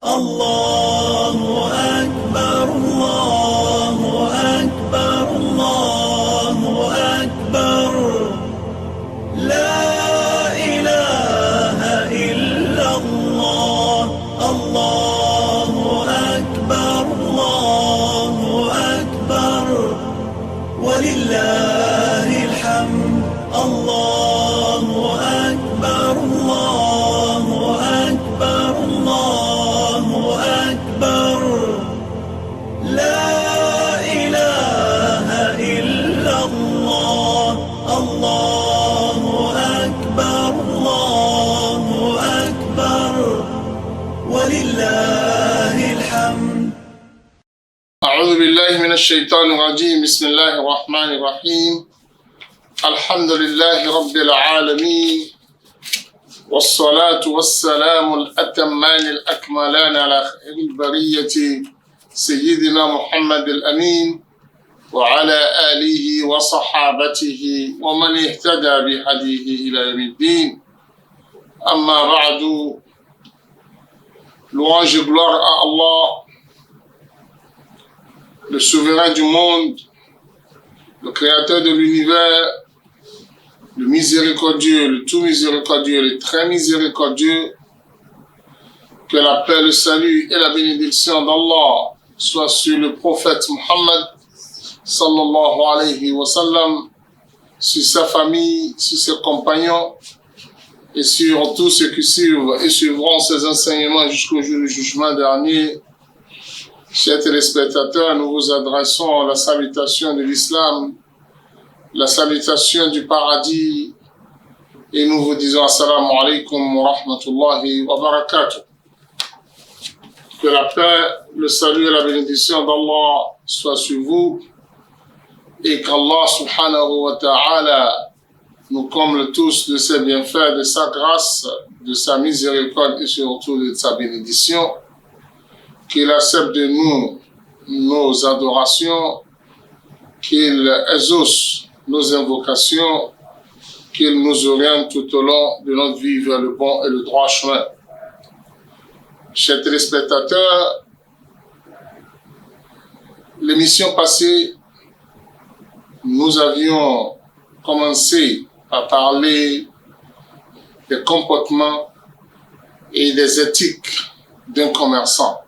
الله أكبر الله أكبر الله أكبر لا إله إلا الله الله أكبر الله أكبر ولله الحمد الله أكبر الله أكبر الله أكبر لا إله إلا الله الله أكبر الله أكبر ولله الحمد. أعوذ بالله من الشيطان الرجيم. بسم الله الرحمن الرحيم. الحمد لله رب العالمين والصلاة والسلام الأتمان الأكملان على خير البرية سيدنا محمد الأمين وعلى آله وصحابته ومن اهتدى بهديه إلى يوم الدين. أما بعد، louange et gloire à Allah, le souverain du monde, le créateur de l'univers, le miséricordieux, le tout miséricordieux, le très miséricordieux. Que la paix, le salut et la bénédiction d'Allah soient sur le prophète Muhammad sallallahu alayhi wa sallam, sur sa famille, sur ses compagnons et sur tous ceux qui suivent et suivront ses enseignements jusqu'au jour du jugement dernier. Chers téléspectateurs, nous vous adressons la salutation de l'islam, la salutation du paradis, et nous vous disons assalamu alaikum wa rahmatullahi wa barakatuh. Que la paix, le salut et la bénédiction d'Allah soient sur vous, et qu'Allah subhanahu wa ta'ala nous comble tous de ses bienfaits, de sa grâce, de sa miséricorde et surtout de sa bénédiction. Qu'il accepte de nous nos adorations, qu'il exauce nos invocations, qu'il nous oriente tout au long de notre vie vers le bon et le droit chemin. Chers téléspectateurs, l'émission passée, nous avions commencé à parler des comportements et des éthiques d'un commerçant.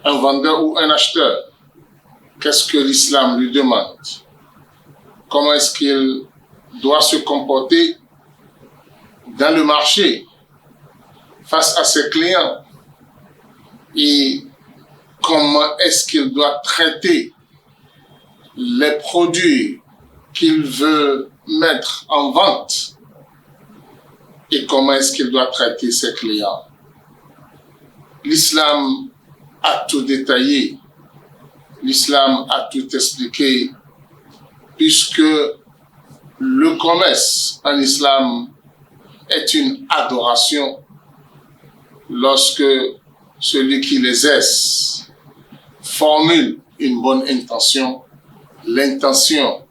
Un vendeur ou un acheteur, qu'est-ce que l'islam lui demande? Comment est-ce qu'il doit se comporter dans le marché face à ses clients? Et comment est-ce qu'il doit traiter les produits qu'il veut mettre en vente? Et comment est-ce qu'il doit traiter ses clients? L'islam a tout détaillé. L'islam a tout expliqué, puisque le commerce en islam est une adoration lorsque celui qui l'exerce formule une bonne intention, l'intention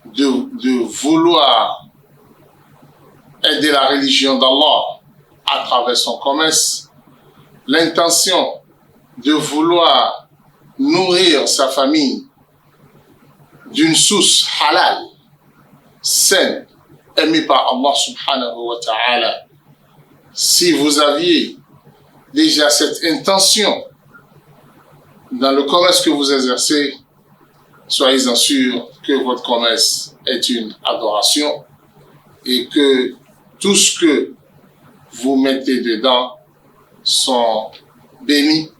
de vouloir aider la religion d'Allah à travers son commerce, l'intention de vouloir nourrir sa famille d'une source halal, saine, aimée par Allah subhanahu wa ta'ala. Si vous aviez déjà cette intention dans le commerce que vous exercez, soyez-en sûrs que votre commerce est une adoration et que tout ce que vous mettez dedans sont bénis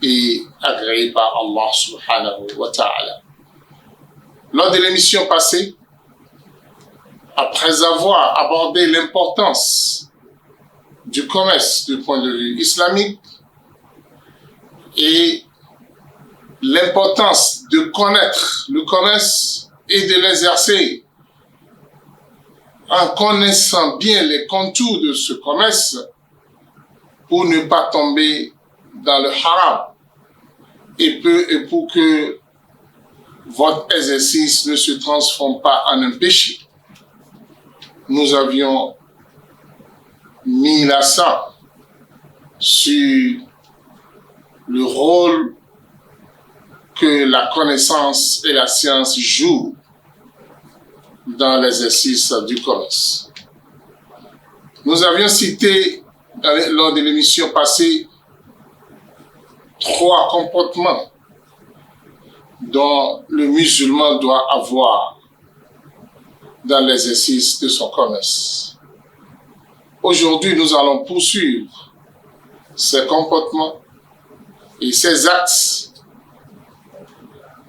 et agréé par Allah subhanahu wa ta'ala. Lors de l'émission passée, après avoir abordé l'importance du commerce du point de vue islamique et l'importance de connaître le commerce et de l'exercer en connaissant bien les contours de ce commerce pour ne pas tomber dans le haram et pour que votre exercice ne se transforme pas en un péché. Nous avions mis l'accent sur le rôle que la connaissance et la science jouent dans l'exercice du commerce. Nous avions cité lors de l'émission passée 3 comportements dont le musulman doit avoir dans l'exercice de son commerce. Aujourd'hui, nous allons poursuivre ces comportements et ces actes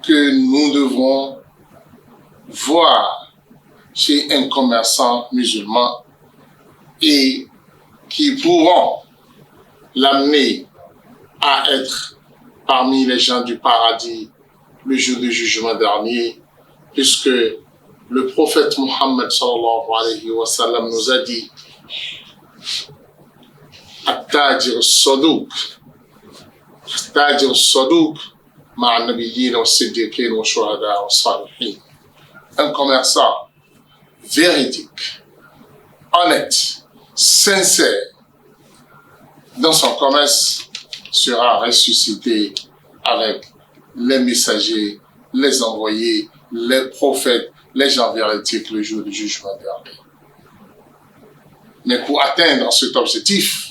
que nous devons voir chez un commerçant musulman et qui pourront l'amener à être parmi les gens du paradis le jour du jugement dernier, puisque le prophète Mohammed sallallahu alayhi wa sallam nous a dit التاجر الصدوق التاجر الصدوق مع النبيين والصديقين والشهداء والصالحين. Un commerçant véridique, honnête, sincère dans son commerce sera ressuscité avec les messagers, les envoyés, les prophètes, les gens véridiques le jour du jugement dernier. Mais pour atteindre cet objectif,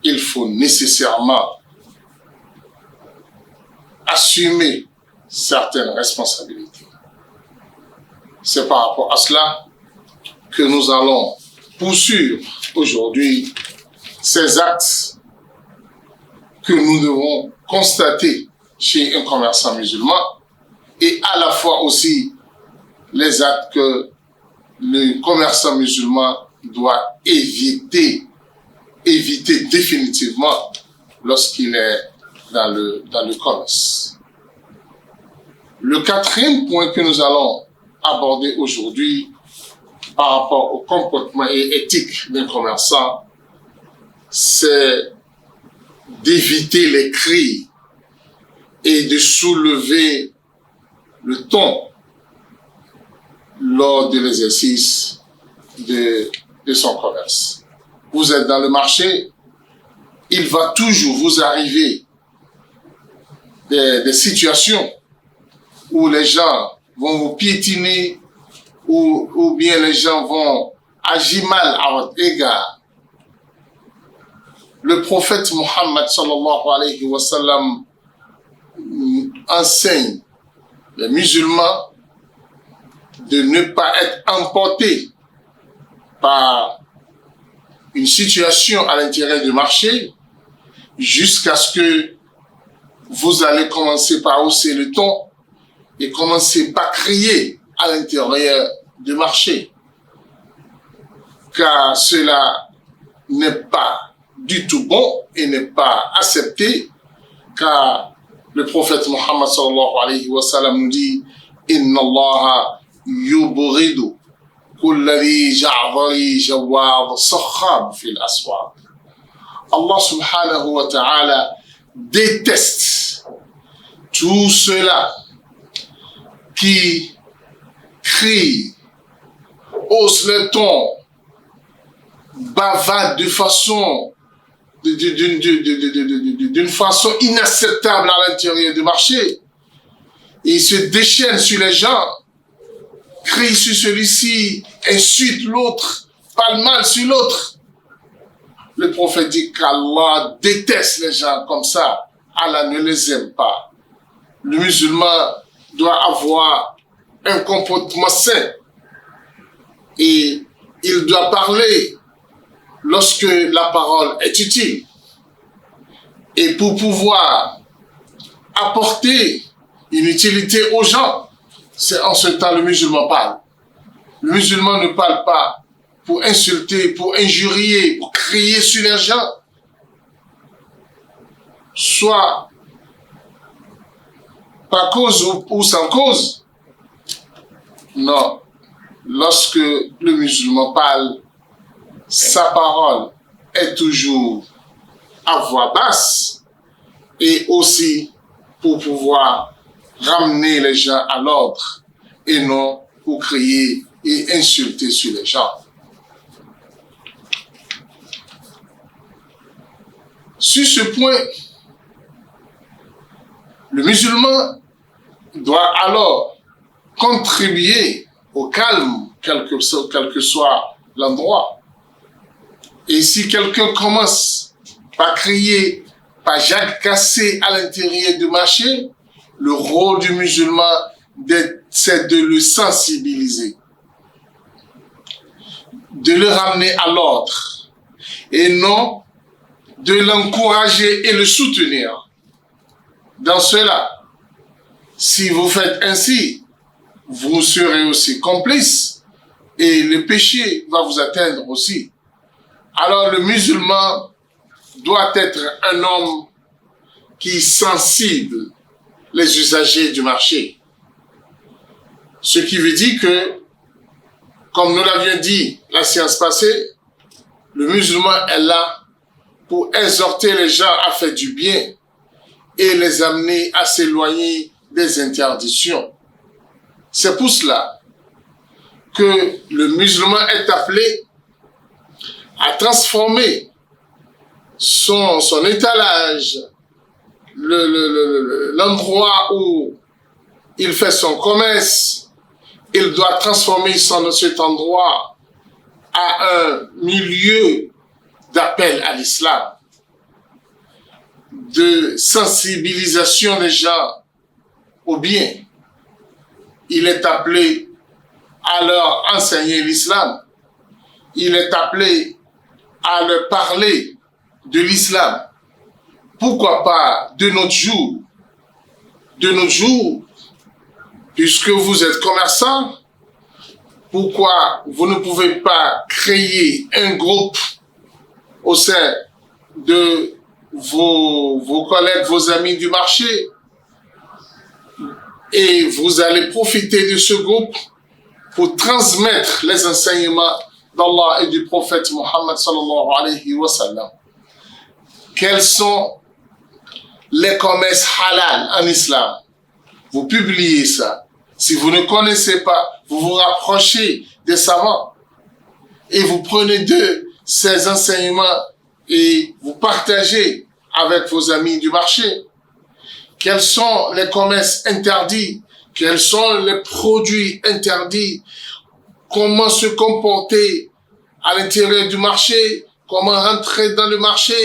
il faut nécessairement assumer certaines responsabilités. C'est par rapport à cela que nous allons poursuivre aujourd'hui ces actes que nous devons constater chez un commerçant musulman et à la fois aussi les actes que le commerçant musulman doit éviter définitivement lorsqu'il est dans le commerce. Le 4e point que nous allons aborder aujourd'hui par rapport au comportement et éthique d'un commerçant, c'est d'éviter les cris et de soulever le ton lors de l'exercice de son commerce. Vous êtes dans le marché, il va toujours vous arriver des situations où les gens vont vous piétiner ou bien les gens vont agir mal à votre égard. Le prophète Mohammed sallallahu alayhi wa sallam enseigne les musulmans de ne pas être emportés par une situation à l'intérieur du marché jusqu'à ce que vous allez commencer par hausser le ton et commencer par crier à l'intérieur du marché. Car cela n'est pas du tout bon et n'est pas accepté, car le prophète Mohammed sallallahu alayhi wa sallam nous dit « Inna Allah yubghidu kulla dhi ja'dhari jawad sakhab fil aswaq » Allah subhanahu wa ta'ala déteste tout cela qui crie, hausse le ton, bavade de façon d'une façon inacceptable à l'intérieur du marché. Et il se déchaîne sur les gens, crie sur celui-ci, insulte l'autre, parle mal sur l'autre. Le prophète dit qu'Allah déteste les gens comme ça. Allah ne les aime pas. Le musulman doit avoir un comportement sain et il doit parler lorsque la parole est utile. Et pour pouvoir apporter une utilité aux gens, c'est en ce temps le musulman parle. Le musulman ne parle pas pour insulter, pour injurier, pour crier sur les gens. Soit par cause ou sans cause. Non. Lorsque le musulman parle, sa parole est toujours à voix basse et aussi pour pouvoir ramener les gens à l'ordre et non pour crier et insulter sur les gens. Sur ce point, le musulman doit alors contribuer au calme, quel que soit l'endroit. Et si quelqu'un commence par crier, par jacasser à l'intérieur du marché, le rôle du musulman, c'est de le sensibiliser, de le ramener à l'ordre, et non de l'encourager et le soutenir. Dans cela, si vous faites ainsi, vous serez aussi complice et le péché va vous atteindre aussi. Alors le musulman doit être un homme qui sensible les usagers du marché. Ce qui veut dire que, comme nous l'avions dit la séance passée, le musulman est là pour exhorter les gens à faire du bien et les amener à s'éloigner des interdictions. C'est pour cela que le musulman est appelé à transformer son étalage, l'endroit où il fait son commerce. Il doit transformer cet endroit à un milieu d'appel à l'islam, de sensibilisation des gens au bien. Il est appelé à leur enseigner l'islam. Il est appelé à leur parler de l'islam. Pourquoi pas de notre jour? De nos jours, puisque vous êtes commerçant, pourquoi vous ne pouvez pas créer un groupe au sein de vos collègues, vos amis du marché, et vous allez profiter de ce groupe pour transmettre les enseignements d'Allah et du prophète Muhammad sallallahu alayhi wa sallam. Quels sont les commerces halal en islam? Vous publiez ça. Si vous ne connaissez pas, vous vous rapprochez des savants et vous prenez de ces enseignements et vous partagez avec vos amis du marché. Quels sont les commerces interdits? Quels sont les produits interdits? Comment se comporter à l'intérieur du marché? Comment rentrer dans le marché?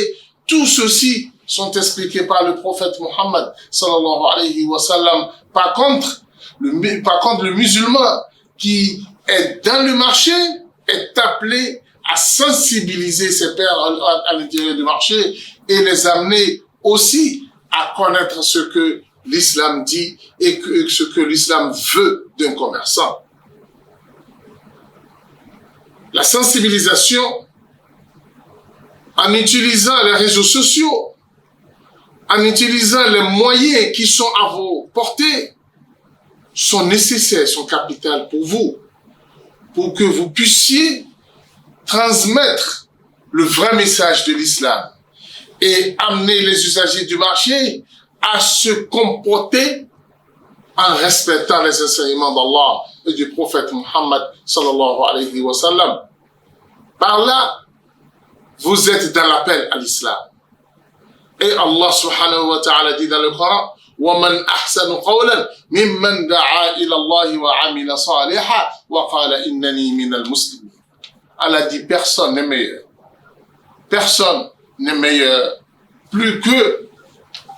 Tout ceci sont expliqués par le prophète Muhammad sallallahu alayhi wa sallam. Par contre, le musulman qui est dans le marché est appelé à sensibiliser ses pairs à l'intérieur du marché et les amener aussi à connaître ce que l'islam dit et ce que l'islam veut d'un commerçant. La sensibilisation en utilisant les réseaux sociaux, en utilisant les moyens qui sont à vos portées, sont nécessaires, sont capitales pour vous, pour que vous puissiez transmettre le vrai message de l'islam et amener les usagers du marché à se comporter en respectant les enseignements d'Allah et du prophète Muhammad sallallahu alayhi wa sallam. Par là, vous êtes dans l'appel à l'islam. Et Allah subhanahu wa ta'ala dit dans le Coran, وَمَنْ أَحْسَنُ قَوْلًا مِمَّنْ دَعَا إِلَى اللَّهِ وَعَمِلَ صَالِحًا وَقَالَ إِنَّنِي مِنَ الْمُسْلِمِينَ. Allah dit, personne n'est meilleur. Personne n'est meilleur plus que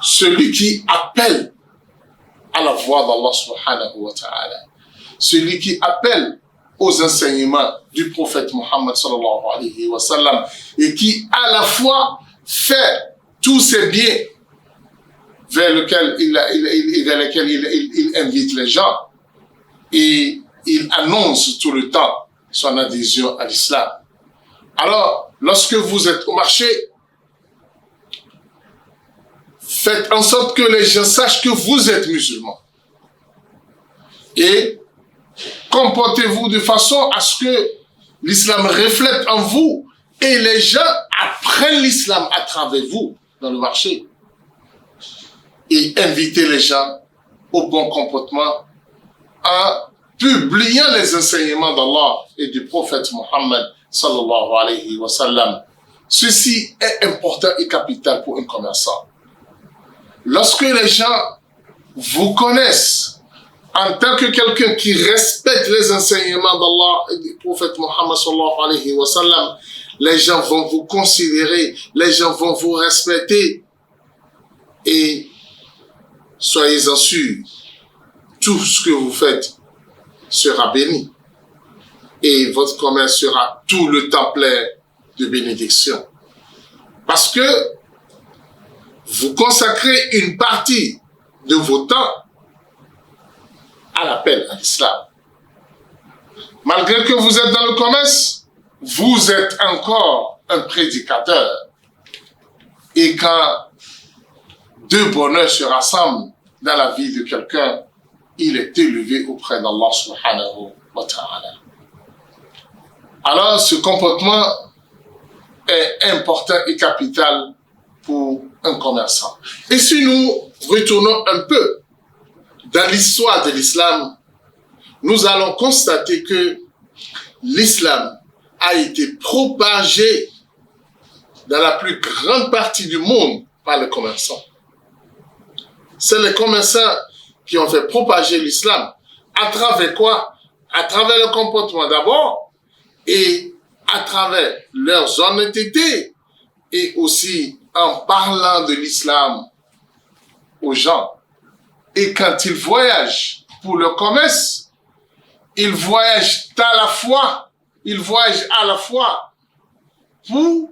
celui qui appelle à la voix d'Allah subhanahu wa ta'ala. Celui qui appelle aux enseignements du prophète Muhammad sallallahu alayhi wa sallam et qui à la fois fait tous ces biens vers lesquels il invite les gens et il annonce tout le temps son adhésion à l'islam. Alors, lorsque vous êtes au marché, faites en sorte que les gens sachent que vous êtes musulmans. Et comportez-vous de façon à ce que l'islam reflète en vous et les gens apprennent l'islam à travers vous dans le marché. Et invitez les gens au bon comportement en publiant les enseignements d'Allah et du prophète Muhammad sallallahu alayhi wa sallam. ceci est important et capital pour un commerçant. Lorsque les gens vous connaissent en tant que quelqu'un qui respecte les enseignements d'Allah et du prophète Muhammad sallallahu alayhi wa sallam, les gens vont vous considérer, les gens vont vous respecter et soyez-en sûrs, tout ce que vous faites sera béni et votre commerce sera tout le temps plein de bénédiction. Parce que vous consacrez une partie de vos temps à l'appel à l'islam. Malgré que vous êtes dans le commerce, vous êtes encore un prédicateur. Et quand deux bonheurs se rassemblent dans la vie de quelqu'un, il est élevé auprès d'Allah subhanahu wa ta'ala. Alors ce comportement est important et capital pour un commerçant. Et si nous retournons un peu dans l'histoire de l'islam, nous allons constater que l'islam a été propagé dans la plus grande partie du monde par les commerçants. C'est les commerçants qui ont fait propager l'islam. À travers quoi? À travers le comportement d'abord et à travers leurs honnêtetés et aussi en parlant de l'islam aux gens. Et quand ils voyagent pour le commerce, ils voyagent à la fois pour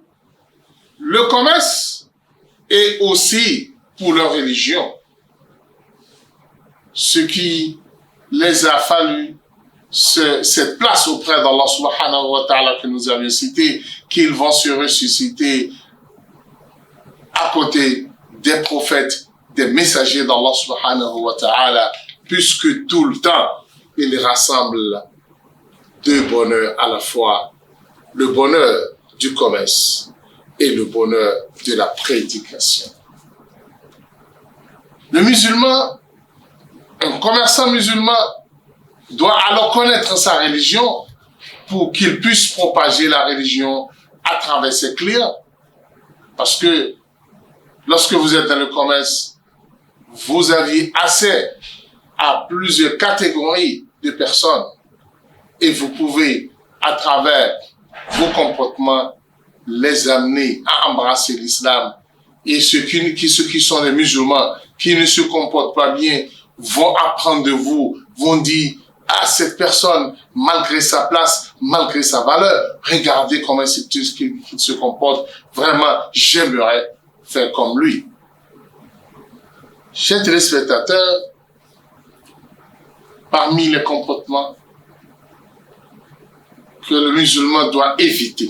le commerce et aussi pour leur religion. Ce qui les a fallu cette place auprès d'Allah subhanahu wa ta'ala que nous avions cité, qu'ils vont se ressusciter à côté des prophètes, des messagers d'Allah subhanahu wa ta'ala, puisque tout le temps, ils rassemblent deux bonheurs à la fois, le bonheur du commerce et le bonheur de la prédication. Le musulman, un commerçant musulman, doit alors connaître sa religion pour qu'il puisse propager la religion à travers ses clients. Parce que lorsque vous êtes dans le commerce, vous aviez accès à plusieurs catégories de personnes et vous pouvez, à travers vos comportements, les amener à embrasser l'islam. Et ceux qui sont des musulmans, qui ne se comportent pas bien, vont apprendre de vous, vont dire à cette personne, malgré sa place, malgré sa valeur, regardez comment il se comporte. Vraiment, j'aimerais faire comme lui. Chers téléspectateurs, parmi les comportements que le musulman doit éviter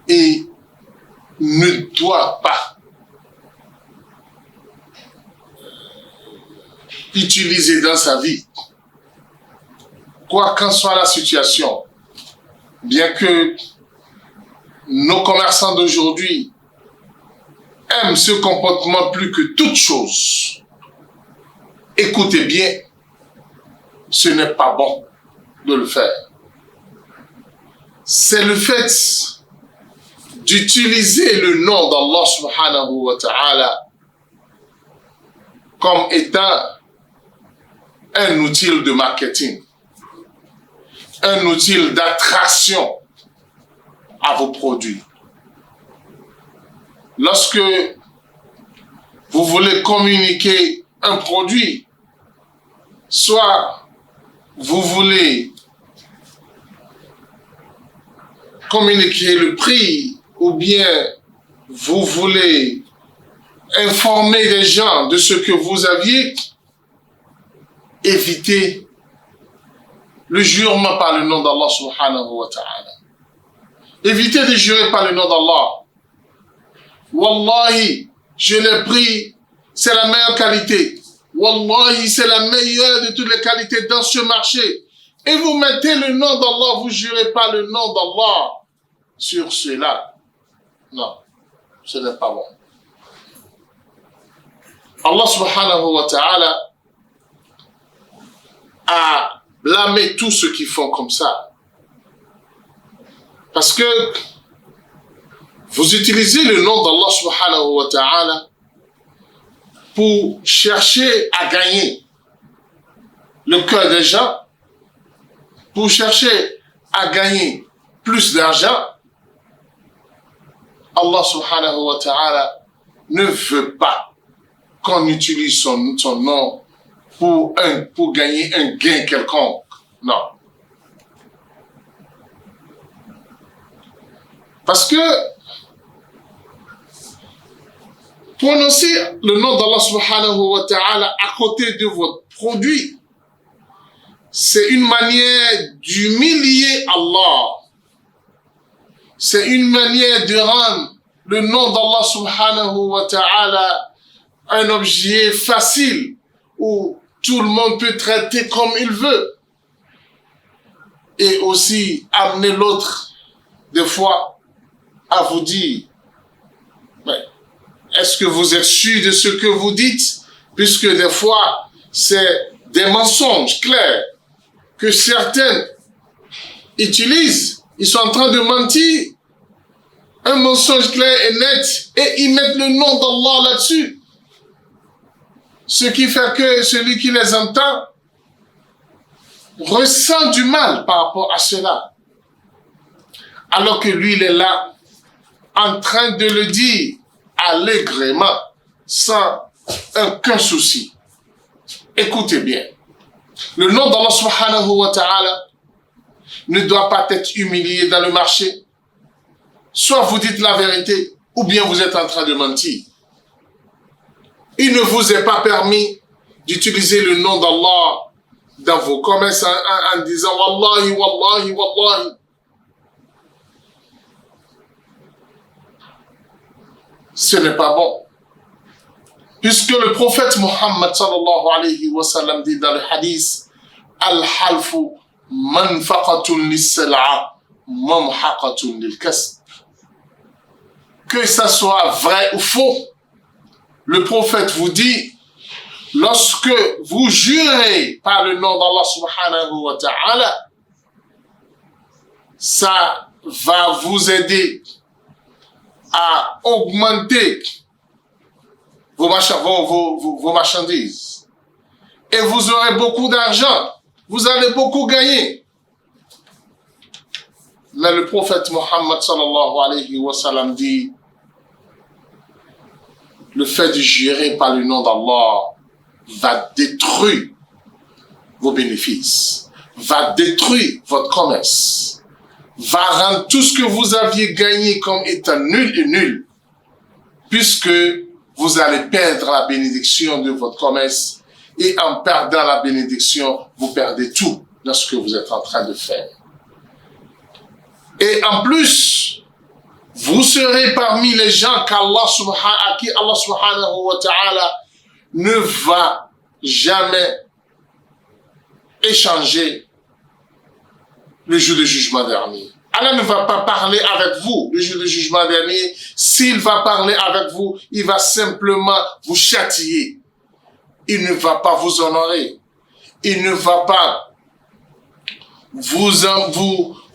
et ne doit pas utiliser dans sa vie, quoi qu'en soit la situation, bien que nos commerçants d'aujourd'hui aiment ce comportement plus que toute chose, écoutez bien, ce n'est pas bon de le faire. C'est le fait d'utiliser le nom d'Allah subhanahu wa ta'ala comme étant un outil de marketing, un outil d'attraction à vos produits. Lorsque vous voulez communiquer un produit, soit vous voulez communiquer le prix, ou bien vous voulez informer les gens de ce que vous aviez, évitez le jurement par le nom d'Allah subhanahu wa ta'ala. Évitez de jurer par le nom d'Allah. Wallahi, je l'ai pris, c'est la meilleure qualité. Wallahi, c'est la meilleure de toutes les qualités dans ce marché. Et vous mettez le nom d'Allah, vous jurez pas le nom d'Allah sur cela. Non, ce n'est pas bon. Allah subhanahu wa ta'ala a blâmé tous ceux qui font comme ça. Parce que vous utilisez le nom d'Allah subhanahu wa ta'ala pour chercher à gagner le cœur des gens, pour chercher à gagner plus d'argent, Allah subhanahu wa ta'ala ne veut pas qu'on utilise son nom pour gagner un gain quelconque. Non. Parce que prononcer le nom d'Allah subhanahu wa ta'ala à côté de votre produit, c'est une manière d'humilier Allah. C'est une manière de rendre le nom d'Allah subhanahu wa ta'ala un objet facile où tout le monde peut traiter comme il veut. Et aussi amener l'autre, des fois, à vous dire, est-ce que vous êtes sûr de ce que vous dites? Puisque des fois, c'est des mensonges clairs que certains utilisent. Ils sont en train de mentir. Un mensonge clair et net. Et ils mettent le nom d'Allah là-dessus. Ce qui fait que celui qui les entend ressent du mal par rapport à cela. Alors que lui, il est là, en train de le dire allègrement, sans aucun souci. Écoutez bien. Le nom d'Allah subhanahu wa ta'ala ne doit pas être humilié dans le marché. Soit vous dites la vérité, ou bien vous êtes en train de mentir. Il ne vous est pas permis d'utiliser le nom d'Allah dans vos commerces en disant Wallahi, Wallahi, Wallahi. Ce n'est pas bon. Puisque le prophète Muhammad sallallahu alayhi wa sallam dit dans le hadith Al-halfu manfaqatun lis-sal'a mamhaqatun lil-kasb. Que ça soit vrai ou faux, le prophète vous dit, lorsque vous jurez par le nom d'Allah subhanahu wa ta'ala, ça va vous aider à augmenter vos marchandises. Et vous aurez beaucoup d'argent. Vous allez beaucoup gagner. Mais le prophète Muhammad sallallahu alayhi wa sallam dit, le fait de jurer par le nom d'Allah va détruire vos bénéfices, va détruire votre commerce, va rendre tout ce que vous aviez gagné comme étant nul et nul, puisque vous allez perdre la bénédiction de votre commerce, et en perdant la bénédiction, vous perdez tout dans ce que vous êtes en train de faire. Et en plus, vous serez parmi les gens à qui Allah subhanahu wa ta'ala ne va jamais échanger le jour du jugement dernier. Allah ne va pas parler avec vous le jour du jugement dernier. S'il va parler avec vous, il va simplement vous châtier. Il ne va pas vous honorer. Il ne va pas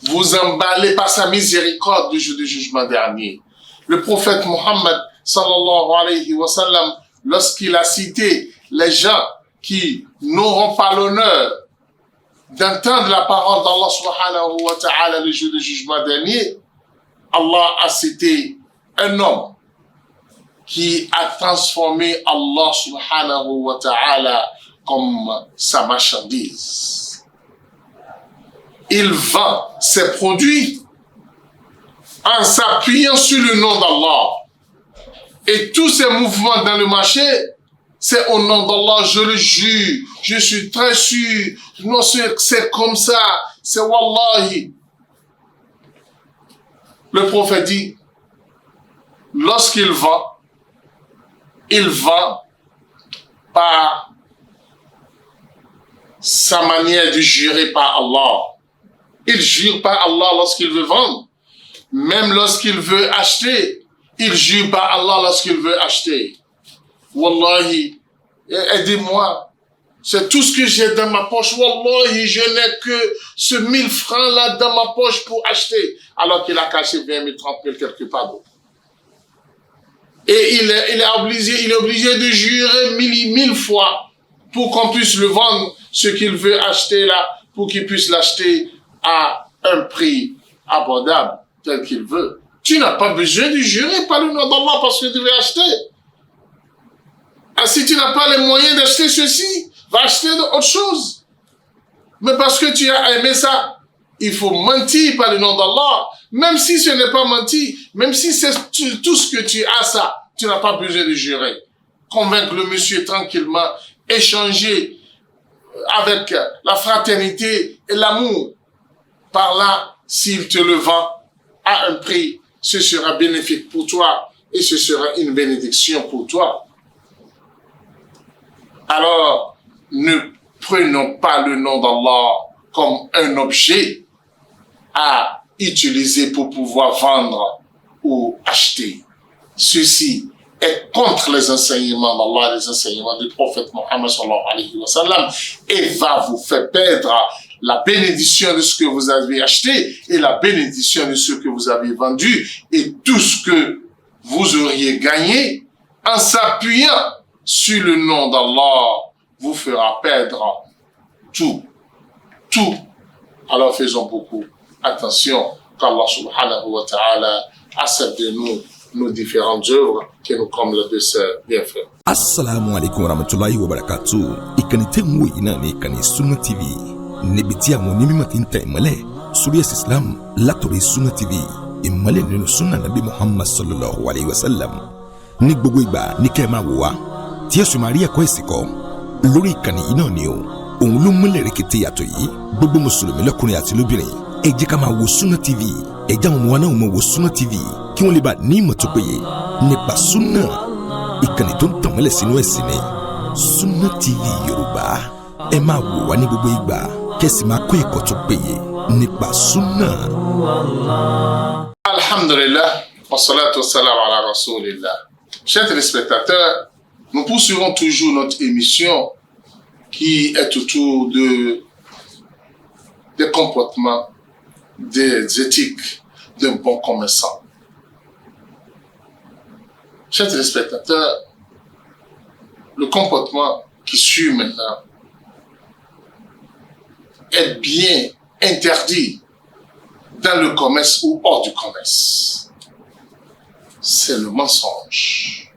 vous emballer par sa miséricorde du jour du jugement dernier. Le prophète Muhammad sallallahu alayhi wa sallam, lorsqu'il a cité les gens qui n'auront pas l'honneur d'entendre la parole d'Allah subhanahu wa ta'ala le jour du jugement dernier, Allah a cité un homme qui a transformé Allah subhanahu wa ta'ala comme sa marchandise. Il vend ses produits en s'appuyant sur le nom d'Allah. Et tous ces mouvements dans le marché, c'est au nom d'Allah, je le jure, je suis très sûr, non, c'est comme ça, c'est wallahi. Le prophète dit, lorsqu'il vend, il vend par sa manière de jurer par Allah. Il jure par Allah lorsqu'il veut vendre. Même lorsqu'il veut acheter, il jure par Allah lorsqu'il veut acheter. Wallahi, aidez-moi. C'est tout ce que j'ai dans ma poche. Wallahi, je n'ai que ce 1000 francs là dans ma poche pour acheter. Alors qu'il a caché 20 000, 30 000 quelque part d'autre. Et il est obligé de jurer mille fois pour qu'on puisse le vendre, ce qu'il veut acheter là, pour qu'il puisse l'acheter à un prix abordable, tel qu'il veut. Tu n'as pas besoin de jurer par le nom d'Allah parce que tu veux acheter. Ah, si tu n'as pas les moyens d'acheter ceci, va acheter autre chose. Mais parce que tu as aimé ça, il faut mentir par le nom d'Allah. Même si ce n'est pas mentir, même si c'est tout ce que tu as ça, tu n'as pas besoin de jurer. Convaincre le monsieur tranquillement, échanger avec la fraternité et l'amour. Par là, s'il te le vend à un prix, ce sera bénéfique pour toi et ce sera une bénédiction pour toi. Alors, ne prenons pas le nom d'Allah comme un objet à utiliser pour pouvoir vendre ou acheter. Ceci est contre les enseignements d'Allah, les enseignements du prophète Mohammed sallallahu alayhi wa sallam, et va vous faire perdre la bénédiction de ce que vous avez acheté et la bénédiction de ce que vous avez vendu et tout ce que vous auriez gagné en s'appuyant sur le nom d'Allah vous fera perdre tout. Alors faisons beaucoup attention qu'Allah subhanahu wa ta'ala accepte de nous nos différentes œuvres qui nous comblent de ses bienfaits. Assalamu alaikum wa rahmatullahi wa barakatuh. Ìkànnì tẹ́ ń wò yìí náà ní ìkànnì Sunna TV. Níbi tí àwọn onímọ̀ ti ń tẹ ìmọ́lẹ̀ sórí ẹ̀sìn Islam látòrí Sunna TV. Ìmọ́lẹ̀ nínú Sunna Nabi Muhammad sallallahu alayhi wa sallam. Ní gbogbo ìgbà ní kẹ́ ẹ máa wò wá tí ẹ sì máa rí ẹ̀kọ́ ẹ̀sìn kọ́ lórí ìkànnì yìí náà ni o. Òun ló múlẹ̀ rẹ̀kẹ̀tẹ̀ yàtọ̀ yìí gbogbo mùsùlùmí lọ́kùnrin àti lóbìnrin. Ẹ jẹ́ ká máa wo Sunna TV. Ẹ jẹ́ àwọn ọmọ wa náà máa wo Sunna TV kí wọ́n lè bá ní ìmọ̀ tó péye nípa Sunna. Ìkànnì tó ń tàn mọ́lẹ̀ sínú ẹ̀sìn ni Sunna TV Yorùbá. Ẹ máa wò wá ní gbogbo ìgbà kẹ́sì máa kọ́ ẹ̀kọ́ tó péye nípa Sunna. Alhamdulillah, wa salatu wa salam ala rasulillah. Chers téléspectateurs, nous poursuivons toujours notre émission qui est autour des comportements, des éthiques d'un bon commerçant. Chers téléspectateurs, le comportement qui suit maintenant est bien interdit dans le commerce ou hors du commerce. C'est le mensonge.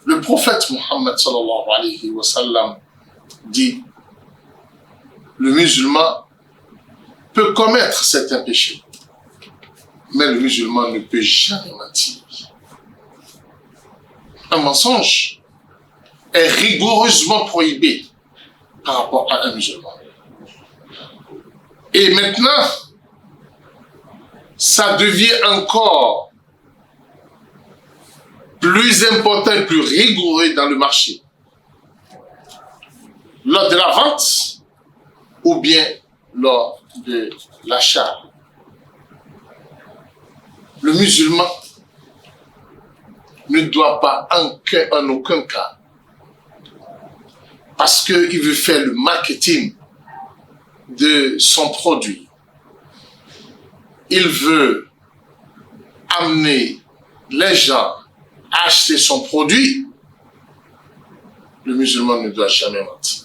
Le prophète Mohammed sallallahu alayhi wa sallam dit: le musulman peut commettre certains péchés, mais le musulman ne peut jamais mentir. Un mensonge est rigoureusement prohibé par rapport à un musulman. Et maintenant, ça devient encore plus important et plus rigoureux dans le marché. Lors de la vente ou bien lors de l'achat. Le musulman ne doit pas en aucun cas, parce qu'il veut faire le marketing de son produit. Il veut amener les gens à acheter son produit. Le musulman ne doit jamais mentir.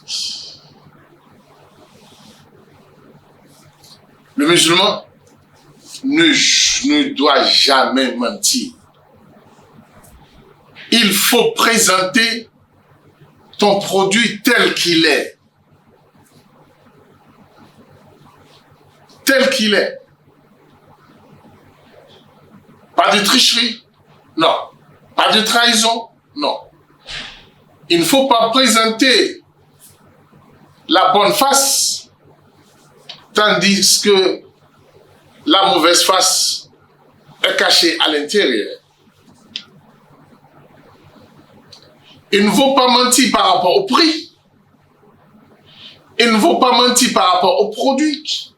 Le musulman ne doit jamais mentir. Il faut présenter ton produit tel qu'il est. Tel qu'il est. Pas de tricherie. Non. Pas de trahison. Non. Il ne faut pas présenter la bonne face, tandis que la mauvaise face est cachée à l'intérieur. Il ne faut pas mentir par rapport au prix. Il ne faut pas mentir par rapport au produit.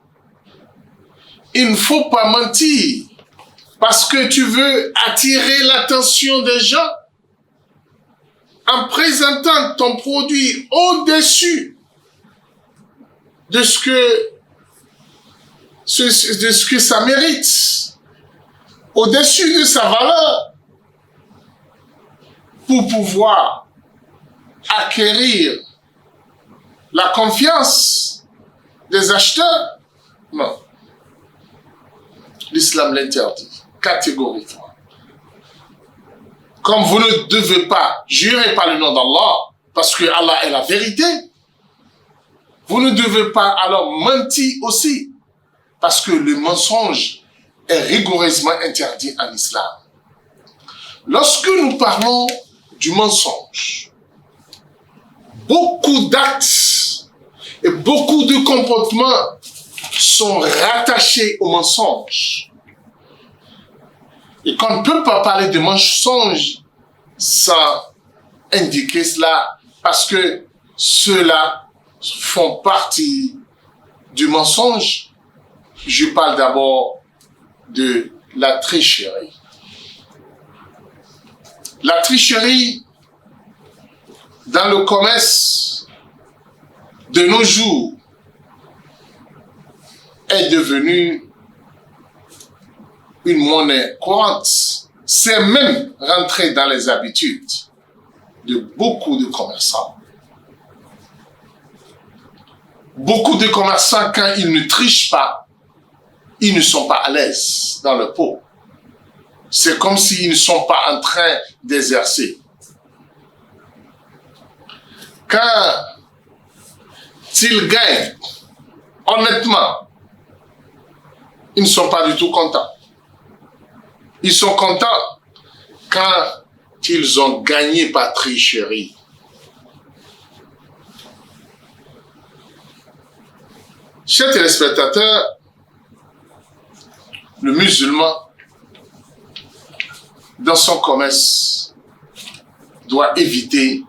Il ne faut pas mentir parce que tu veux attirer l'attention des gens en présentant ton produit au-dessus de ce que ça mérite, au-dessus de sa valeur. pour pouvoir acquérir la confiance des acheteurs? Non. L'islam l'interdit catégoriquement. Comme vous ne devez pas jurer par le nom d'Allah, parce que Allah est la vérité, vous ne devez pas alors mentir aussi, parce que le mensonge est rigoureusement interdit en islam. Lorsque nous parlons du mensonge, beaucoup d'actes et beaucoup de comportements sont rattachés au mensonge. Et qu'on ne peut pas parler de mensonge sans indiquer cela, parce que ceux-là font partie du mensonge. Je parle d'abord de la tricherie. La tricherie dans le commerce de nos jours est devenue une monnaie courante. C'est même rentré dans les habitudes de beaucoup de commerçants. Beaucoup de commerçants, quand ils ne trichent pas, ils ne sont pas à l'aise dans le pot. C'est comme s'ils ne sont pas en train d'exercer. Quand ils gagnent, honnêtement, ils ne sont pas du tout contents. Ils sont contents quand ils ont gagné par tricherie. Chers téléspectateurs, le musulman, dans son commerce, doit éviter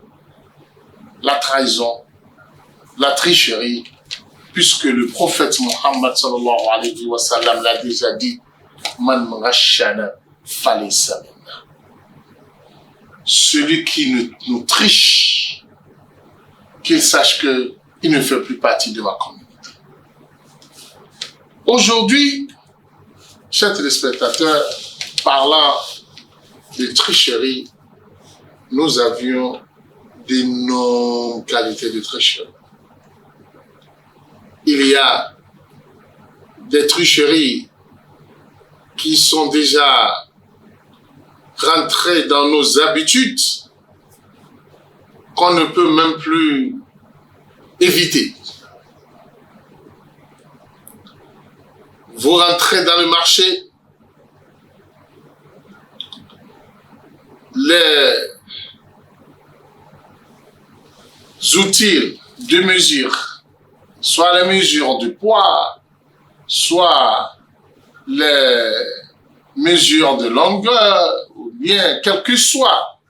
la trahison, la tricherie, puisque le prophète Mohammed sallallahu alayhi wa sallam l'a déjà dit, Man rashana falaysa minna. Celui qui nous triche, qu'il sache qu'il ne fait plus partie de ma communauté. Aujourd'hui, chers téléspectateurs, parlant de tricherie, nous avions d'énormes qualités de tricherie. Il y a des tricheries qui sont déjà rentrées dans nos habitudes qu'on ne peut même plus éviter. Vous rentrez dans le marché, les outils de mesure, soit les mesures de poids, soit les mesures de longueur, ou bien quels que soient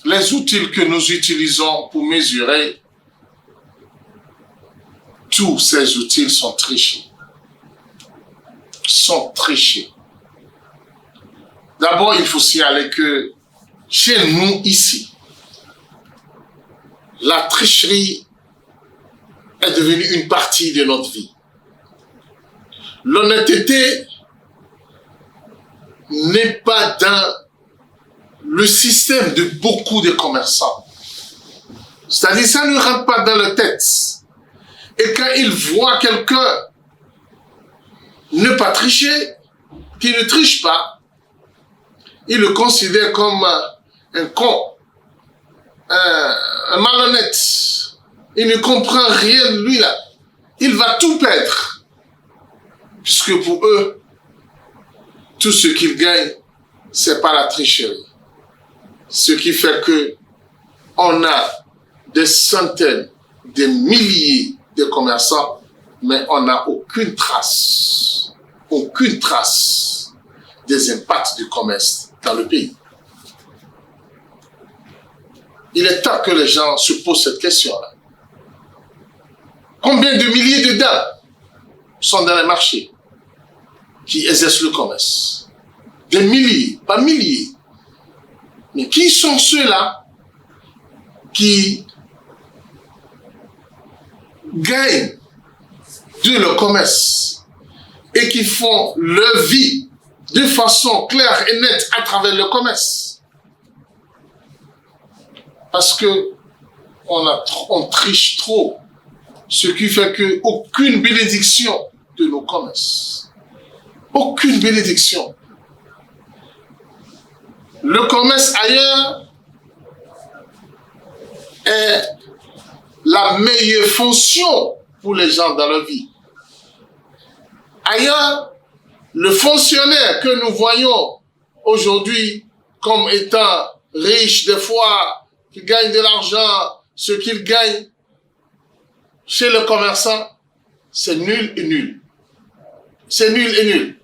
les outils que nous utilisons pour mesurer, tous ces outils sont trichés. D'abord, il faut signaler que chez nous, ici, la tricherie est devenue une partie de notre vie. L'honnêteté n'est pas dans le système de beaucoup de commerçants. C'est-à-dire, ça ne rentre pas dans leur tête. Et quand ils voient quelqu'un ne pas tricher, qui ne triche pas, ils le considèrent comme un con, un malhonnête. Il ne comprend rien, lui là. Il va tout perdre. Puisque pour eux, tout ce qu'ils gagnent, c'est pas la tricherie. Ce qui fait que on a des centaines, des milliers de commerçants, mais on n'a aucune trace des impacts du commerce dans le pays. Il est temps que les gens se posent cette question-là. Combien de milliers de dames sont dans les marchés qui exercent le commerce? Des milliers, pas milliers. Mais qui sont ceux-là qui gagnent de leur commerce et qui font leur vie de façon claire et nette à travers le commerce? Parce que on triche trop, ce qui fait que aucune bénédiction de nos commerces. Aucune bénédiction. Le commerce ailleurs est la meilleure fonction pour les gens dans leur vie. Ailleurs, le fonctionnaire que nous voyons aujourd'hui comme étant riche des fois, qui gagne de l'argent, ce qu'il gagne chez le commerçant, c'est nul et nul. C'est nul et nul.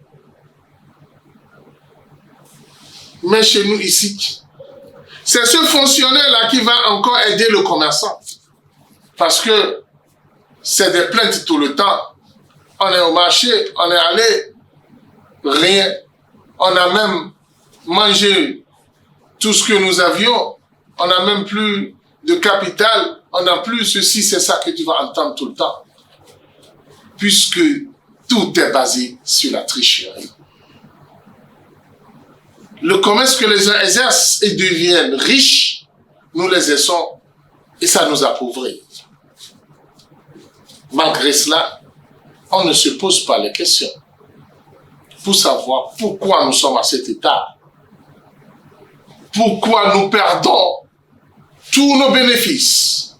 Mais chez nous ici, c'est ce fonctionnaire-là qui va encore aider le commerçant. Parce que c'est des plaintes tout le temps. On est au marché, on est allé, rien. On a même mangé tout ce que nous avions. On n'a même plus de capital. On n'a plus ceci, c'est ça que tu vas entendre tout le temps. Puisque tout est basé sur la tricherie. Le commerce que les gens exercent et deviennent riches, nous les exerçons et ça nous appauvrit. Malgré cela, on ne se pose pas les questions pour savoir pourquoi nous sommes à cet état. Pourquoi nous perdons tous nos bénéfices.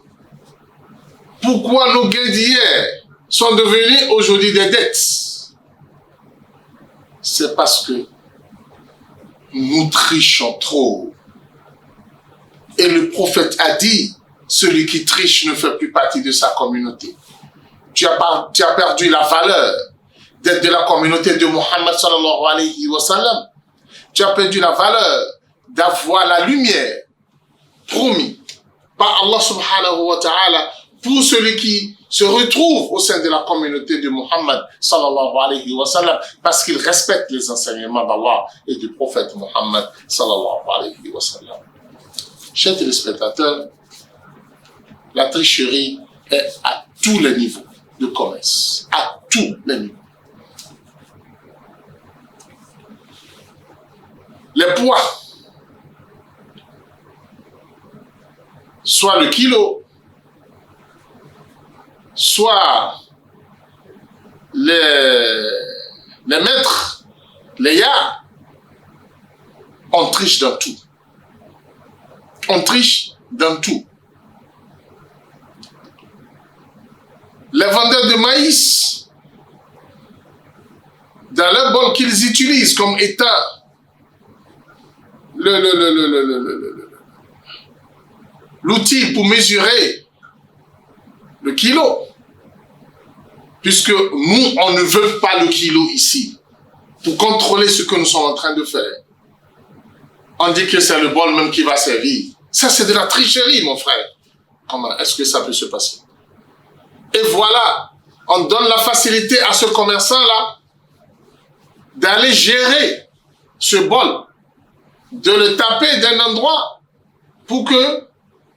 Pourquoi nos gains d'hier sont devenus aujourd'hui des dettes. C'est parce que nous trichons trop. Et le prophète a dit, celui qui triche ne fait plus partie de sa communauté. Tu as perdu la valeur d'être de la communauté de Muhammad sallallahu alayhi wa sallam. Tu as perdu la valeur d'avoir la lumière promis par Allah subhanahu wa ta'ala pour celui qui se retrouve au sein de la communauté de Muhammad sallallahu alayhi wa sallam parce qu'il respecte les enseignements d'Allah et du prophète Muhammad sallallahu alayhi wa sallam. Chers téléspectateurs, la tricherie est à tous les niveaux de commerce, à tous les niveaux. Les poids, soit le kilo, soit les mètres, les yards, on triche dans tout. On triche dans tout. Les vendeurs de maïs, dans leur bol qu'ils utilisent comme étant l'outil pour mesurer le kilo, puisque nous, on ne veut pas le kilo ici, pour contrôler ce que nous sommes en train de faire. On dit que c'est le bol même qui va servir. Ça, c'est de la tricherie, mon frère. Comment est-ce que ça peut se passer? Et voilà, on donne la facilité à ce commerçant-là d'aller gérer ce bol, de le taper d'un endroit pour que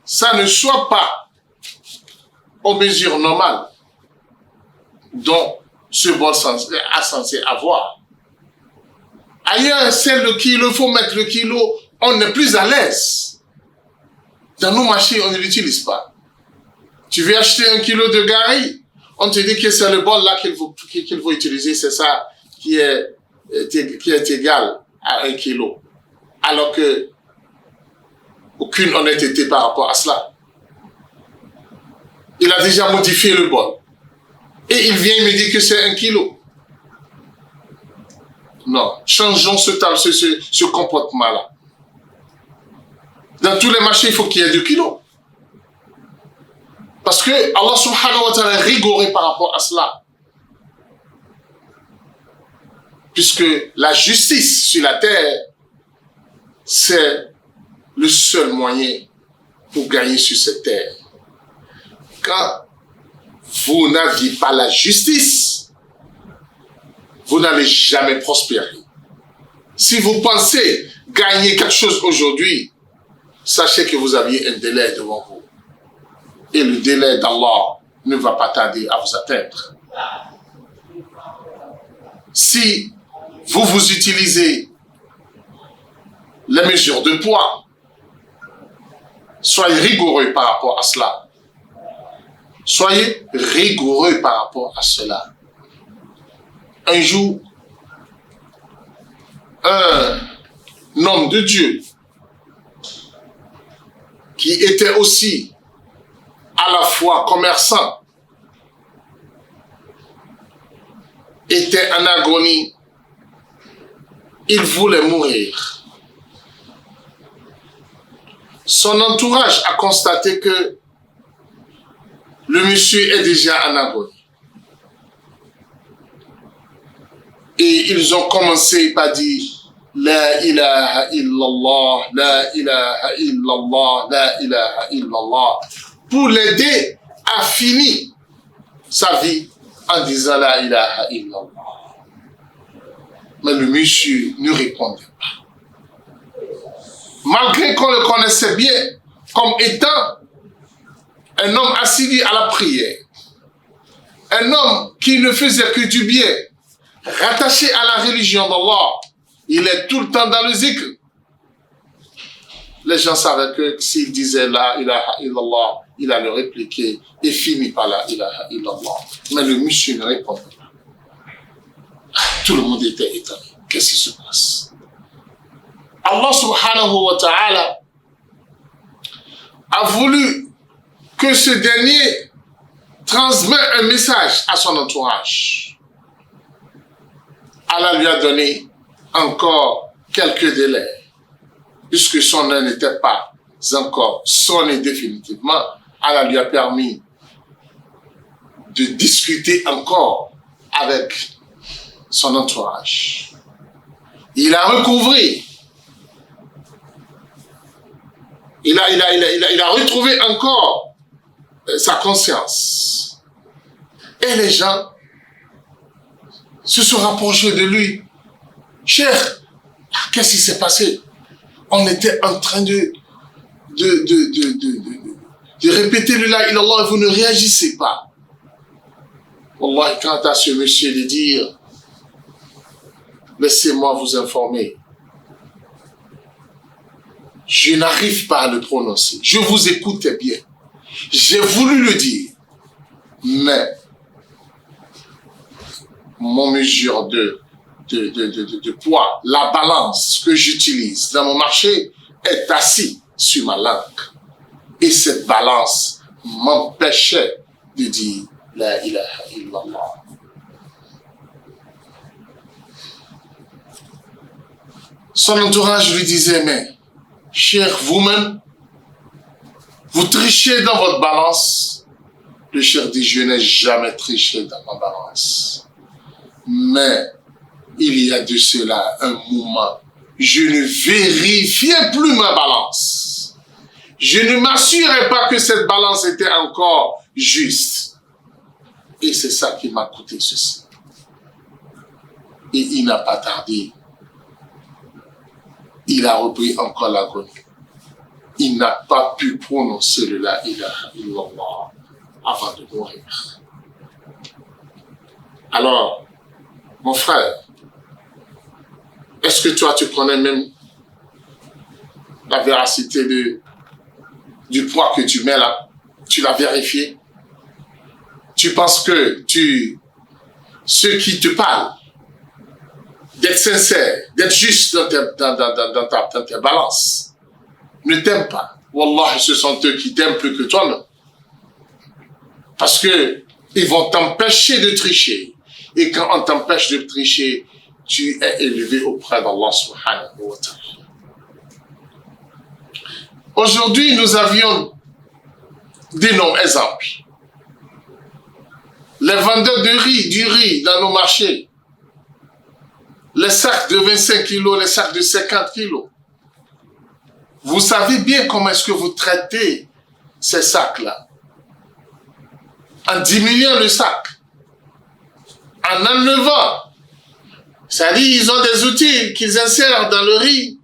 ça ne soit pas aux mesures normales dont ce bol a censé avoir. Ailleurs, c'est le kilo, il faut mettre le kilo, on n'est plus à l'aise. Dans nos marchés, on ne l'utilise pas. Tu veux acheter 1 kilo de gari, on te dit que c'est le bol là qu'il faut utiliser, c'est ça qui est égal à 1 kilo. Alors que aucune honnêteté par rapport à cela. Il a déjà modifié le bol. Et il vient me dire que c'est 1 kilo. Non, changeons ce comportement-là. Dans tous les marchés, il faut qu'il y ait 2 kilos. Parce que Allah subhanahu wa ta'ala est rigoureux par rapport à cela. Puisque la justice sur la terre, c'est le seul moyen pour gagner sur cette terre. Quand vous n'aviez pas la justice, vous n'allez jamais prospérer. Si vous pensez gagner quelque chose aujourd'hui, sachez que vous aviez un délai devant vous. Et le délai d'Allah ne va pas tarder à vous atteindre. Si vous utilisez les mesures de poids, Soyez rigoureux par rapport à cela. Soyez rigoureux par rapport à cela. Un jour, un homme de Dieu qui était aussi à la fois commerçant, était en agonie. Il voulait mourir. Son entourage a constaté que le monsieur est déjà en agonie. Et ils ont commencé par dire La ilaha illallah, la ilaha illallah, la ilaha illallah, pour l'aider à finir sa vie en disant la ilaha illallah. Mais le monsieur ne répondait pas. Malgré qu'on le connaissait bien comme étant un homme assidu à la prière, un homme qui ne faisait que du bien, rattaché à la religion d'Allah, il est tout le temps dans le zikr. Les gens savaient que s'il disait la ilaha illallah, il allait répliquer et finir par la ilaha illallah. Mais le monsieur ne répondait pas. Tout le monde était étonné. Qu'est-ce qui se passe? Allah subhanahu wa ta'ala a voulu que ce dernier transmette un message à son entourage. Allah lui a donné encore quelques délais, puisque son heure n'était pas encore sonné définitivement. Allah lui a permis de discuter encore avec son entourage. Il a recouvré, il a retrouvé encore sa conscience. Et les gens se sont rapprochés de lui. Cheikh, qu'est-ce qui s'est passé? On était en train de répéter le la ilallah et vous ne réagissez pas. Wallah, quant à ce monsieur de dire, laissez-moi vous informer. Je n'arrive pas à le prononcer. Je vous écoutais bien. J'ai voulu le dire. Mais mon mesure de poids, la balance que j'utilise dans mon marché est assise sur ma langue. Et cette balance m'empêchait de dire la ilaha illallah. Son entourage lui disait, mais cher, vous-même, vous trichez dans votre balance. Le cher dit, je n'ai jamais triché dans ma balance. Mais il y a de cela un moment, je ne vérifiais plus ma balance. Je ne m'assurais pas que cette balance était encore juste. Et c'est ça qui m'a coûté ceci. Et il n'a pas tardé. Il a repris encore l'agonie. Il n'a pas pu prononcer le la ilaha illallah avant de mourir. Alors, mon frère, est-ce que toi tu connais même la véracité du poids que tu mets là? Tu l'as vérifié? Tu penses que ceux qui te parlent, d'être sincère, d'être juste dans tes balances, ne t'aiment pas. Wallah, ce sont eux qui t'aiment plus que toi-même. Parce que ils vont t'empêcher de tricher. Et quand on t'empêche de tricher, tu es élevé auprès d'Allah subhanahu wa ta'ala. Aujourd'hui, nous avions d'énormes exemples. Les vendeurs de riz, du riz dans nos marchés, les sacs de 25 kilos, les sacs de 50 kilos. Vous savez bien comment est-ce que vous traitez ces sacs-là. En diminuant le sac, en enlevant. C'est-à-dire, ils ont des outils qu'ils insèrent dans le riz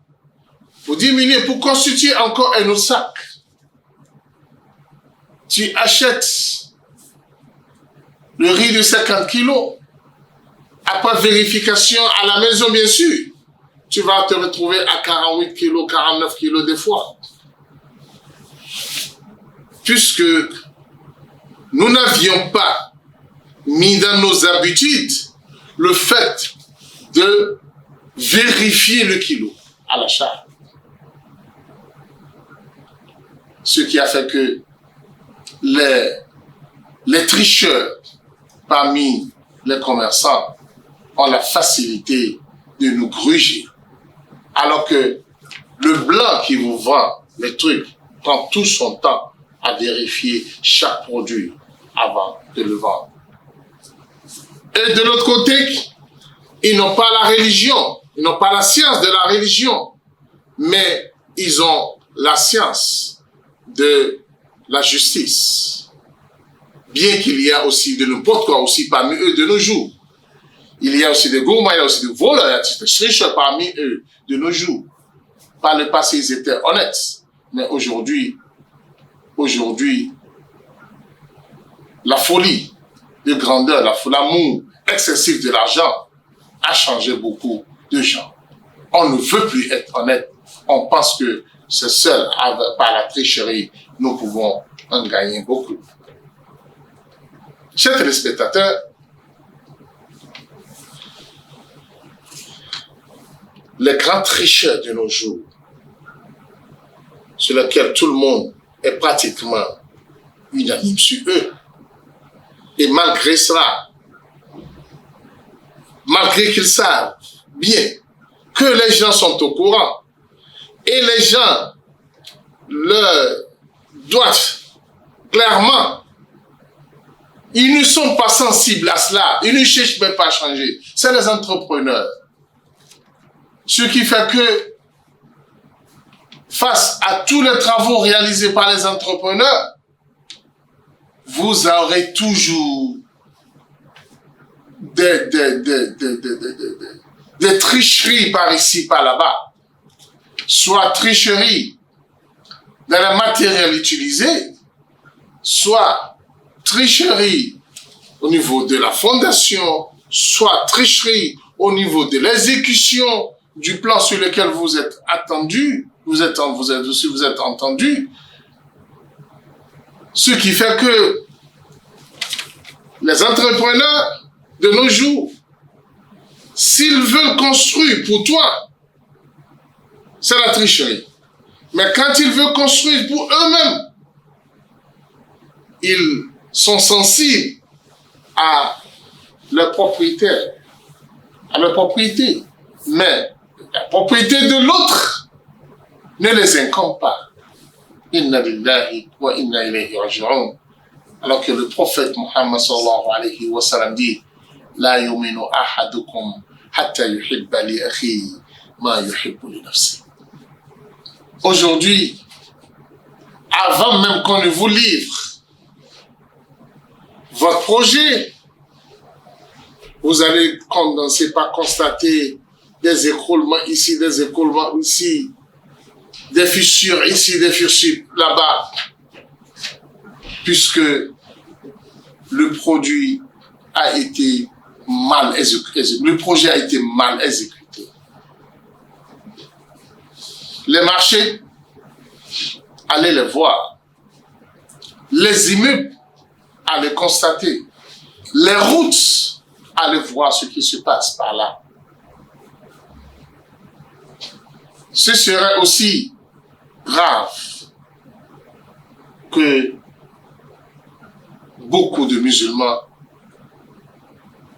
pour diminuer, pour constituer encore un autre sac. Tu achètes le riz de 50 kilos. Après vérification à la maison, bien sûr, tu vas te retrouver à 48 kilos, 49 kilos des fois. puisque nous n'avions pas mis dans nos habitudes le fait de vérifier le kilo à l'achat. Ce qui a fait que les tricheurs parmi les commerçants ont la facilité de nous gruger. Alors que le blanc qui vous vend les trucs prend tout son temps à vérifier chaque produit avant de le vendre. Et de l'autre côté, ils n'ont pas la religion, ils n'ont pas la science de la religion, mais ils ont la science de la justice. Bien qu'il y a aussi de n'importe quoi aussi parmi eux de nos jours. Il y a aussi des gourmands, il y a aussi des voleurs, il y a des tricheurs parmi eux de nos jours. Par le passé, ils étaient honnêtes. Mais aujourd'hui, la folie de grandeur, l'amour excessif de l'argent a changé beaucoup de gens. On ne veut plus être honnête. On pense que c'est seul par la tricherie, nous pouvons en gagner beaucoup. Chers téléspectateurs, les grands tricheurs de nos jours, sur lesquels tout le monde est pratiquement unanime sur eux, et malgré cela, malgré qu'ils savent bien que les gens sont au courant, et les gens leur doivent clairement, ils ne sont pas sensibles à cela, ils ne cherchent même pas à changer. C'est les entrepreneurs. Ce qui fait que, face à tous les travaux réalisés par les entrepreneurs, vous aurez toujours des tricheries par ici, par là-bas. Soit tricherie dans le matériel utilisé, soit tricherie au niveau de la fondation, soit tricherie au niveau de l'exécution du plan sur lequel vous êtes attendu, vous êtes entendu. Ce qui fait que les entrepreneurs de nos jours, s'ils veulent construire pour toi, c'est la tricherie. Mais quand ils veulent construire pour eux-mêmes, ils sont sensibles à leur propriétaire, à leur propriété. Mais la propriété de l'autre ne les incombe pas. Inna lillahi wa inna ilayhi raji'un. Alors que le prophète Muhammad sallallahu alayhi wa sallam dit La yuminu ahadukum hatta yuhibba li akhi ma yuhibbu li nafsi. Aujourd'hui, avant même qu'on ne vous livre votre projet, vous allez commencer par constater des écroulements ici, des écroulements ici, des fissures ici, des fissures là-bas, puisque le produit a été mal exécuté, le projet a été mal exécuté. Les marchés, allez les voir. Les immeubles, allez constater. Les routes, allez voir ce qui se passe par là. Ce serait aussi grave que beaucoup de musulmans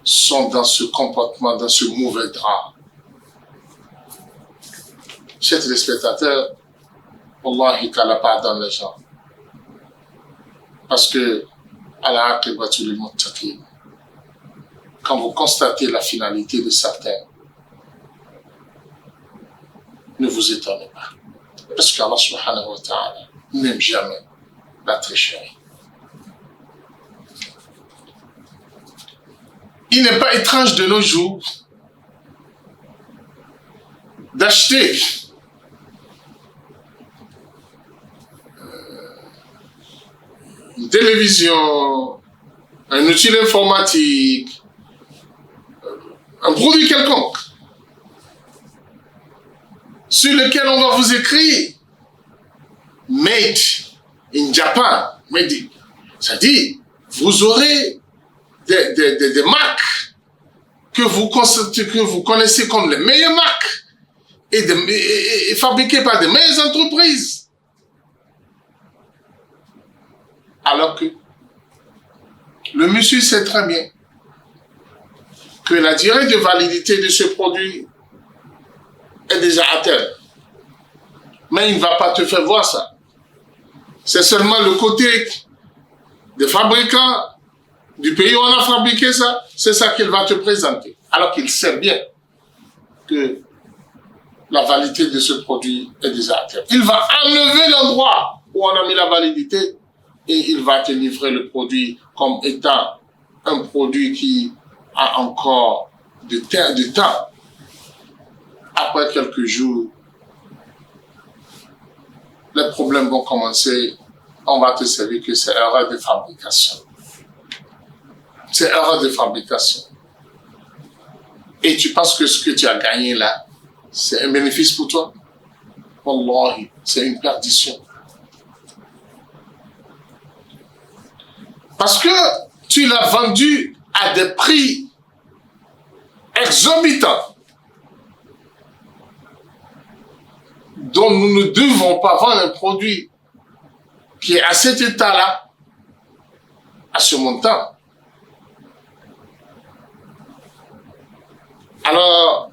sont dans ce comportement, dans ce mauvais drap. Chers téléspectateurs, Wallahi qu'Allah pardonne les gens. Parce que quand vous constatez la finalité de certains, ne vous étonnez pas. Parce qu'Allah subhanahu wa ta'ala n'aime jamais la tricherie. Il n'est pas étrange de nos jours d'acheter une télévision, un outil informatique, un produit quelconque, sur lequel on va vous écrire Made in Japan, c'est-à-dire, vous aurez des marques que vous connaissez comme les meilleures marques et fabriquées par des meilleures entreprises. Alors que le monsieur sait très bien que la durée de validité de ce produit est déjà à terme. Mais il ne va pas te faire voir ça. C'est seulement le côté des fabricants du pays où on a fabriqué ça, c'est ça qu'il va te présenter. Alors qu'il sait bien que la validité de ce produit est déjà à terme. Il va enlever l'endroit où on a mis la validité et il va te livrer le produit comme étant un produit qui a encore de temps. Après quelques jours, les problèmes vont commencer. On va te servir que c'est erreur de fabrication. C'est erreur de fabrication. Et tu penses que ce que tu as gagné là, c'est un bénéfice pour toi? Wallahi, c'est une perdition. Parce que tu l'as vendu à des prix exorbitants dont nous ne devons pas vendre un produit qui est à cet état-là, à ce montant. Alors,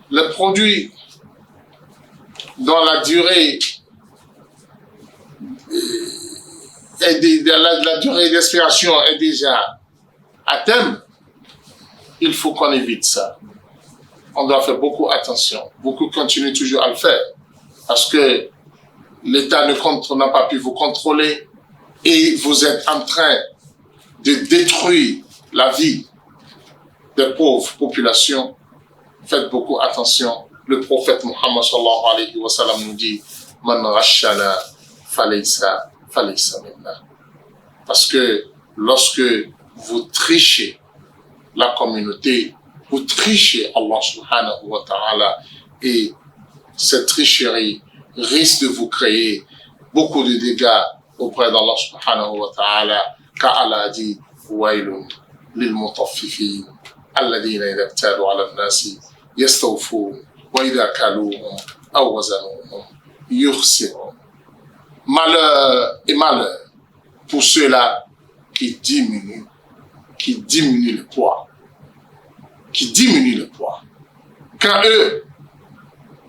le produit dont la durée la durée d'expiration est déjà à terme, il faut qu'on évite ça. On doit faire beaucoup attention. Beaucoup continuent toujours à le faire parce que l'État n'a pas pu vous contrôler et vous êtes en train de détruire la vie des pauvres populations. Faites beaucoup attention. Le prophète Muhammad sallallahu alayhi wa sallam nous dit « Man rashana falaysa minna » Parce que lorsque vous trichez la communauté, vous trichez Allah subhanahu wa ta'ala et cette tricherie risque de vous créer beaucoup de dégâts auprès d'Allah subhanahu wa ta'ala, car Allah a dit wailun lil mutaffifin alladhina idha iktalu ala an-nasi yastawfun wa idha kaluhum aw wazanuhum yukhsirun. Malheur et malheur pour ceux-là qui diminuent le poids. Qui diminuent le poids. Quand eux,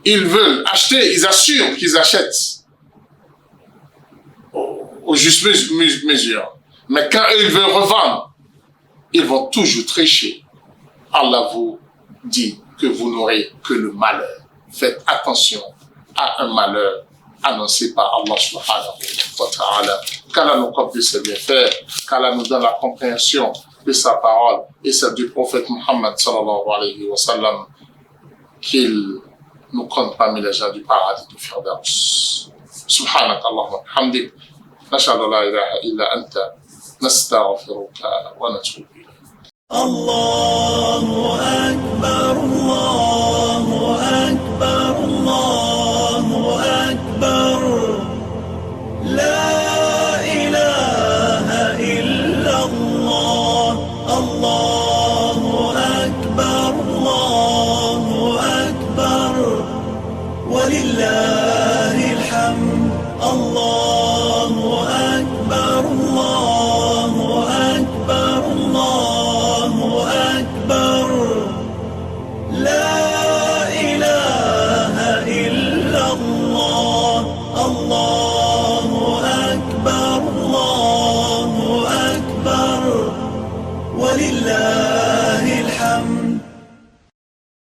ils veulent acheter, ils assurent qu'ils achètent au juste mesure. Mais quand eux, ils veulent revendre, ils vont toujours tricher. Allah vous dit que vous n'aurez que le malheur. Faites attention à un malheur annoncé par Allah subhanahu wa ta'ala. Qu'Allah nous accorde de ses bienfaits, qu'Allah nous donne la compréhension de sa parole et celle du prophète Muhammad sallallahu alayhi wa sallam, qu'il nous compte parmi les gens du paradis du Firdaus. Subhanak Allahumma hamdik, nashhadu la ilaha illa anta, nastaghfiruka wa natubu ilayk. Allahu akbar, Allahu akbar, Allahu akbar. La ilaha illa Allah. Allahu akbar, Allahu akbar. Walillahil hamd. Allahu akbar, Allahu akbar, Allahu akbar. La ilaha illa Allah. Allahu akbar, Allahu akbar. Walillah.